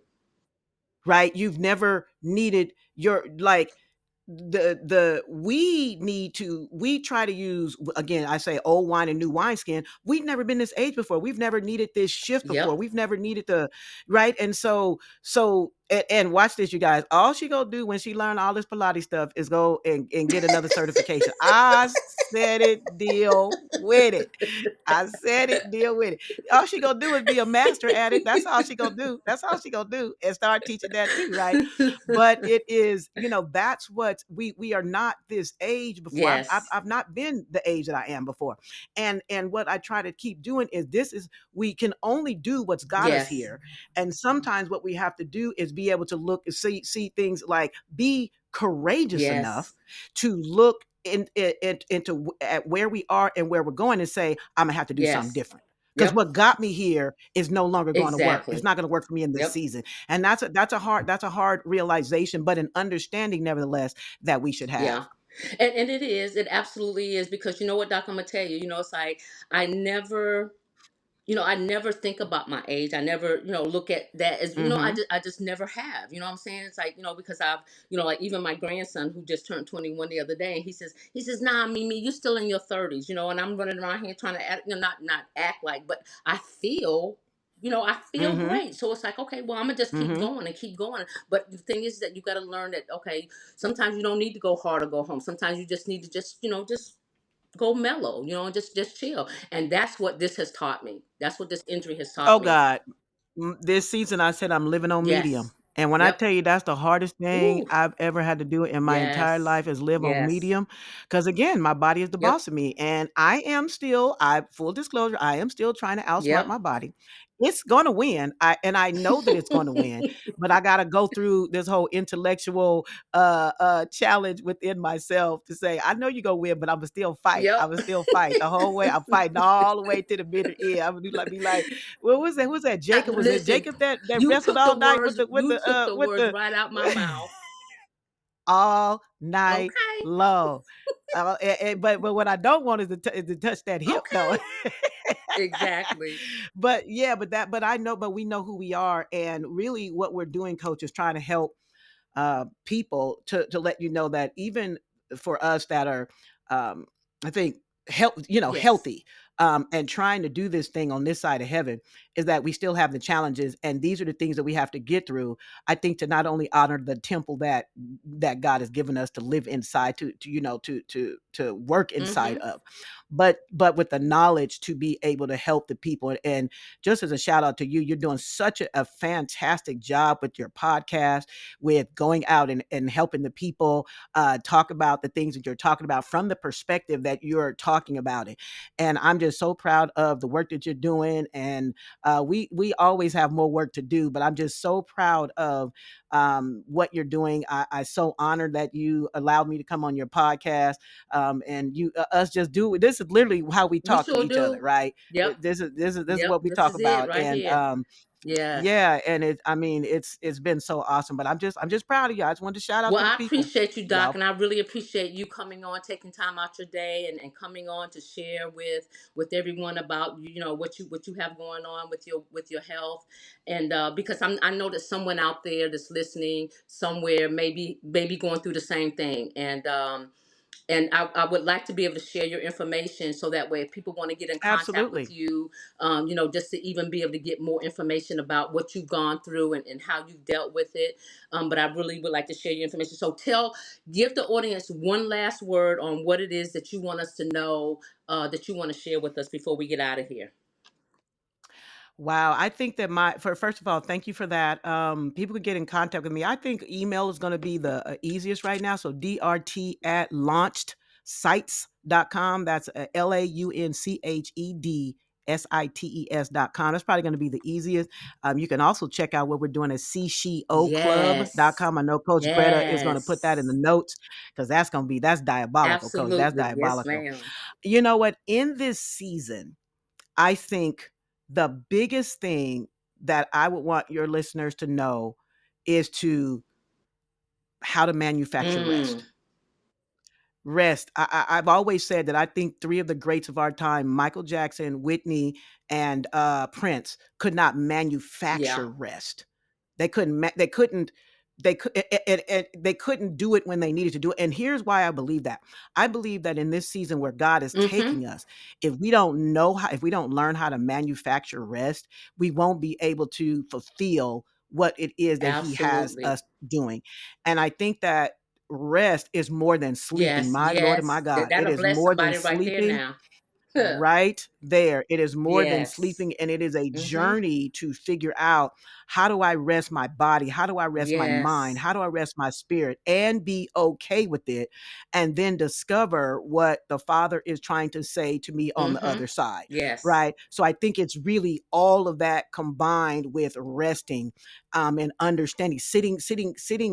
Speaker 2: right? You've never needed your, like, the we try to use, again, I say old wine and new wineskin. We've never been this age before. We've never needed this shift before.
Speaker 1: Yep.
Speaker 2: We've never needed the, right. And so and watch this, you guys. All she gonna do when she learn all this Pilates stuff is go and get another certification. I said it, deal with it. I said it, deal with it. All she gonna do is be a master at it. That's all she gonna do. That's all she gonna do, and start teaching that too, right? But it is, that's what we are not this age before.
Speaker 1: Yes.
Speaker 2: I've not been the age that I am before, and what I try to keep doing is this is we can only do what's got us
Speaker 1: Yes.
Speaker 2: here, and sometimes what we have to do is be able to look and see things like be courageous enough
Speaker 1: Yes.
Speaker 2: to look into at where we are and where we're going and say, I'm gonna have to do something
Speaker 1: Yes.
Speaker 2: different. Because
Speaker 1: Yep.
Speaker 2: what got me here is no longer going to work. It's
Speaker 1: Exactly.
Speaker 2: not going to work for me in this
Speaker 1: Yep.
Speaker 2: season. And that's a hard realization, but an understanding nevertheless that we should
Speaker 1: Yeah.
Speaker 2: have.
Speaker 1: And it is. It absolutely is, because you know what, Doc, I'm gonna tell you. It's like I never I never think about my age. I never, look at that as,
Speaker 2: Mm-hmm.
Speaker 1: I just never have. You know what I'm saying? It's like, because I've, like even my grandson who just turned 21 the other day, and he says, nah, Mimi, you're still in your 30s, and I'm running around here trying to act, not act like, but I feel
Speaker 2: Mm-hmm.
Speaker 1: great. So it's like, okay, well, I'm gonna just keep
Speaker 2: Mm-hmm.
Speaker 1: going and keep going. But the thing is that you got to learn that, okay, sometimes you don't need to go hard or go home. Sometimes you just need to just go mellow, just chill. And that's what this has taught me. That's what this injury has taught
Speaker 2: Oh
Speaker 1: me.
Speaker 2: God. This season I said I'm living on medium.
Speaker 1: Yes.
Speaker 2: And when I
Speaker 1: Yep.
Speaker 2: tell you that's the hardest thing
Speaker 1: Ooh.
Speaker 2: I've ever had to do in my entire
Speaker 1: Yes.
Speaker 2: life is live on
Speaker 1: Yes.
Speaker 2: medium. Because again, my body is the
Speaker 1: Yep.
Speaker 2: boss of me. And I full disclosure, I am still trying to outsmart
Speaker 1: Yep.
Speaker 2: my body. It's gonna win. I know that it's gonna win, but I gotta go through this whole intellectual challenge within myself to say, I know you're gonna win, but I'm gonna still fight. I'm
Speaker 1: Yep.
Speaker 2: gonna still fight the whole way. I'm fighting all the way to the bitter end. I'm gonna be like, what was that? Who was that? Jacob? Was it
Speaker 1: Listen,
Speaker 2: Jacob that
Speaker 1: you
Speaker 2: wrestled
Speaker 1: took the
Speaker 2: all night
Speaker 1: words you took the
Speaker 2: with
Speaker 1: words
Speaker 2: the
Speaker 1: right out my mouth.
Speaker 2: all night
Speaker 1: Okay.
Speaker 2: long? But what I don't want is to touch that hip though.
Speaker 1: Okay. Exactly.
Speaker 2: But yeah, but we know who we are, and really what we're doing, coach, is trying to help people to let you know that even for us that are, um, I think,
Speaker 1: Yes.
Speaker 2: healthy, and trying to do this thing on this side of heaven, is that we still have the challenges, and these are the things that we have to get through. I think to not only honor the temple that God has given us to live inside, to work inside
Speaker 1: Mm-hmm.
Speaker 2: of, but with the knowledge to be able to help the people. And just as a shout out to you, you're doing such a fantastic job with your podcast, with going out and helping the people talk about the things that you're talking about from the perspective that you're talking about it. And I'm just so proud of the work that you're doing. And we always have more work to do, but I'm just so proud of what you're doing. I so honored that you allowed me to come on your podcast, and you us just do this is literally how we
Speaker 1: We
Speaker 2: talk to
Speaker 1: sure
Speaker 2: each other,
Speaker 1: do.
Speaker 2: right?
Speaker 1: Yep.
Speaker 2: This is
Speaker 1: Yep.
Speaker 2: what we
Speaker 1: This
Speaker 2: talk
Speaker 1: is it
Speaker 2: about.
Speaker 1: right
Speaker 2: And
Speaker 1: here. Yes.
Speaker 2: yeah, and it's been so awesome. But I'm just proud of you. I just wanted to shout out
Speaker 1: Well,
Speaker 2: to the
Speaker 1: I
Speaker 2: people,
Speaker 1: appreciate you, Doc,
Speaker 2: y'all.
Speaker 1: and I really appreciate you coming on, taking time out your day, and coming on to share with everyone about what you have going on with your health. And because I know that someone out there that's listening somewhere maybe going through the same thing. And I would like to be able to share your information, so that way if people want to get in contact with
Speaker 2: Absolutely.
Speaker 1: you, just to even be able to get more information about what you've gone through, and how you've dealt with it. But I really would like to share your information. So give the audience one last word on what it is that you want us to know, that you want to share with us before we get out of here.
Speaker 2: Wow, I think that first of all, thank you for that. People could get in contact with me. I think email is going to be the easiest right now. So DRT at launchedsites.com. That's LAUNCHEDSITES.com. That's probably going to be the easiest. You can also check out what we're doing at
Speaker 1: Yes.
Speaker 2: CSHOclub.com. I know Coach Greta is going to put that in the
Speaker 1: Yes.
Speaker 2: notes, because that's diabolical, Coach. That's
Speaker 1: Absolutely. Yes,
Speaker 2: diabolical.
Speaker 1: ma'am.
Speaker 2: You know what? In this season, I think the biggest thing that I would want your listeners to know is to how to manufacture
Speaker 1: Mm.
Speaker 2: rest. Rest. I've always said that I think three of the greats of our time, Michael Jackson, Whitney, and Prince, could not
Speaker 1: Yeah.
Speaker 2: manufacture rest. They couldn't. They couldn't. They couldn't do it when they needed to do it. And here's why I believe that. I believe that in this season where God is
Speaker 1: Mm-hmm.
Speaker 2: taking us, if we don't learn how to manufacture rest, we won't be able to fulfill what it is that he has
Speaker 1: Absolutely.
Speaker 2: us doing. And I think that rest is more than sleeping.
Speaker 1: Yes,
Speaker 2: My Lord and my
Speaker 1: yes.
Speaker 2: God, it
Speaker 1: That'll
Speaker 2: is
Speaker 1: bless
Speaker 2: more than
Speaker 1: somebody right there
Speaker 2: sleeping.
Speaker 1: now.
Speaker 2: Right there. It is more than
Speaker 1: Yes.
Speaker 2: sleeping, and it is a
Speaker 1: Mm-hmm.
Speaker 2: journey to figure out, how do I rest my body? How do I rest my mind?
Speaker 1: Yes.
Speaker 2: How do I rest my spirit and be okay with it? And then discover what the Father is trying to say to me on the
Speaker 1: Mm-hmm.
Speaker 2: other side.
Speaker 1: Yes.
Speaker 2: Right. So I think it's really all of that combined with resting, and understanding, sitting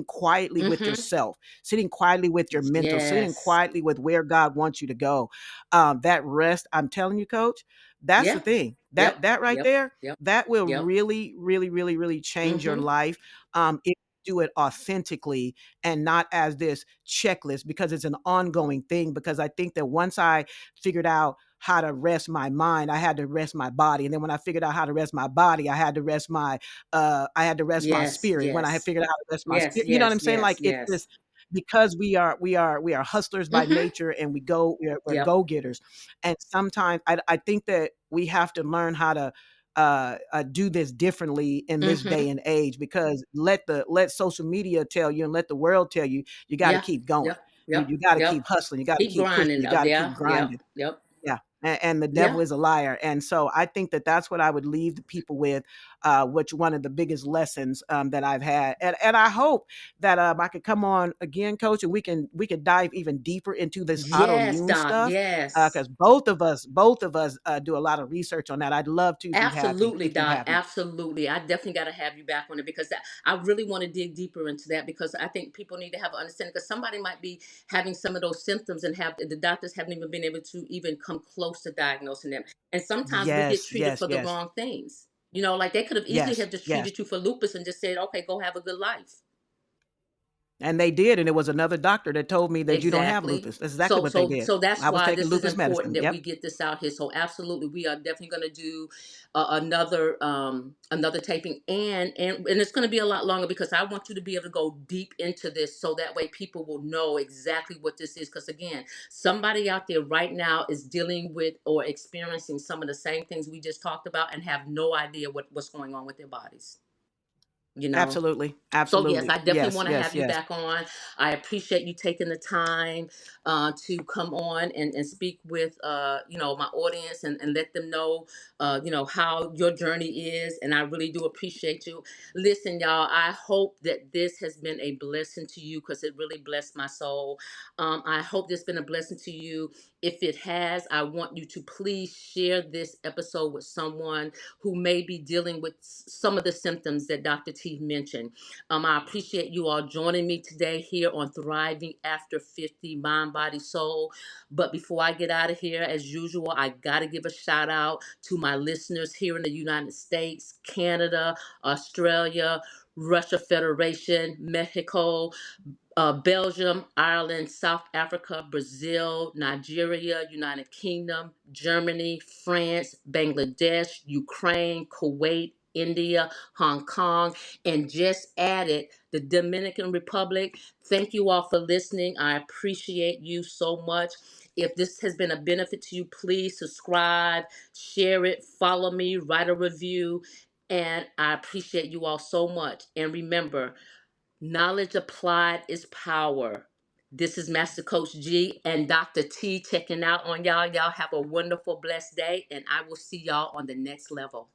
Speaker 2: quietly with
Speaker 1: Mm-hmm.
Speaker 2: yourself, sitting quietly with your mental, sitting
Speaker 1: Yes.
Speaker 2: quietly with where God wants you to go. That rest, I'm telling you, coach, that's the
Speaker 1: Yeah.
Speaker 2: thing. That
Speaker 1: Yep.
Speaker 2: that right
Speaker 1: Yep.
Speaker 2: there,
Speaker 1: Yep.
Speaker 2: that will
Speaker 1: Yep.
Speaker 2: really, really, really, really change your
Speaker 1: Mm-hmm.
Speaker 2: life. If you do it authentically and not as this checklist, because it's an ongoing thing. Because I think that once I figured out how to rest my mind, I had to rest my body. And then when I figured out how to rest my body, I had to rest my
Speaker 1: Yes.
Speaker 2: spirit. When I had
Speaker 1: Yes.
Speaker 2: figured out how to rest my
Speaker 1: Yes.
Speaker 2: spirit, you know what
Speaker 1: Yes.
Speaker 2: I'm saying?
Speaker 1: Yes.
Speaker 2: Like, it's
Speaker 1: Yes.
Speaker 2: this, because we are hustlers by
Speaker 1: Mm-hmm.
Speaker 2: nature, and we're
Speaker 1: Yep.
Speaker 2: go-getters. And sometimes I think that we have to learn how to do this differently in this day
Speaker 1: Mm-hmm.
Speaker 2: and age, because let social media tell you, and let the world tell you, you got to
Speaker 1: Yeah.
Speaker 2: keep going.
Speaker 1: Yep.
Speaker 2: you,
Speaker 1: Yep.
Speaker 2: you got to keep
Speaker 1: Yep.
Speaker 2: hustling, you got to
Speaker 1: Keep
Speaker 2: keep pushing,
Speaker 1: grinding.
Speaker 2: you got to keep
Speaker 1: Yeah. Yep.
Speaker 2: grinding.
Speaker 1: Yep.
Speaker 2: Yeah. And the
Speaker 1: Yeah.
Speaker 2: devil is a liar. And so I think that that's what I would leave the people with, which one of the biggest lessons that I've had. And I hope that I could come on again, coach, and we can dive even deeper into this
Speaker 1: Yes,
Speaker 2: autoimmune
Speaker 1: Doc.
Speaker 2: stuff.
Speaker 1: Yes.
Speaker 2: Because both of us do a lot of research on that. I'd love to if
Speaker 1: Absolutely,
Speaker 2: you'd
Speaker 1: Doc.
Speaker 2: have me.
Speaker 1: Absolutely. I definitely got to have you back on it because I really want to dig deeper into that because I think people need to have an understanding because somebody might be having some of those symptoms and have the doctors haven't even been able to even come close to diagnosing them. And sometimes we get
Speaker 2: Yes,
Speaker 1: treated
Speaker 2: yes,
Speaker 1: for the
Speaker 2: yes,
Speaker 1: wrong things. You know, like they could have easily
Speaker 2: yes,
Speaker 1: have just
Speaker 2: yes.
Speaker 1: treated you for lupus and just said, okay, go have a good life.
Speaker 2: And they did, and it was another doctor that told me that you don't have
Speaker 1: Exactly.
Speaker 2: lupus. That's exactly
Speaker 1: So
Speaker 2: what they
Speaker 1: so
Speaker 2: did.
Speaker 1: so that's
Speaker 2: I was
Speaker 1: why
Speaker 2: taking
Speaker 1: this is
Speaker 2: lupus
Speaker 1: important
Speaker 2: medicine.
Speaker 1: that
Speaker 2: Yep.
Speaker 1: we get this out here. So absolutely, we are definitely going to do another taping, and it's going to be a lot longer because I want you to be able to go deep into this, so that way people will know exactly what this is. Because again, somebody out there right now is dealing with or experiencing some of the same things we just talked about and have no idea what's going on with their bodies. You know.
Speaker 2: Absolutely.
Speaker 1: So yes,
Speaker 2: Absolutely.
Speaker 1: I definitely
Speaker 2: Yes,
Speaker 1: want to
Speaker 2: yes,
Speaker 1: have you
Speaker 2: yes.
Speaker 1: back on. I appreciate you taking the time to come on and speak with my audience and let them know how your journey is. And I really do appreciate you. Listen, y'all, I hope that this has been a blessing to you because it really blessed my soul. I hope this has been a blessing to you. If it has, I want you to please share this episode with someone who may be dealing with some of the symptoms that Dr. T mentioned. I appreciate you all joining me today here on Thriving After 50 Mind, Body, Soul. But before I get out of here, as usual, I got to give a shout out to my listeners here in the United States, Canada, Australia, Russia Federation, Mexico, Belgium, Ireland, South Africa, Brazil, Nigeria, United Kingdom, Germany, France, Bangladesh, Ukraine, Kuwait, India, Hong Kong, and just added the Dominican Republic. Thank you all for listening. I appreciate you so much. If this has been a benefit to you, please subscribe, share it, follow me, write a review, and I appreciate you all so much. And remember, knowledge applied is power. This is Master Coach G and Dr. T checking out on y'all. Y'all have a wonderful, blessed day, and I will see y'all on the next level.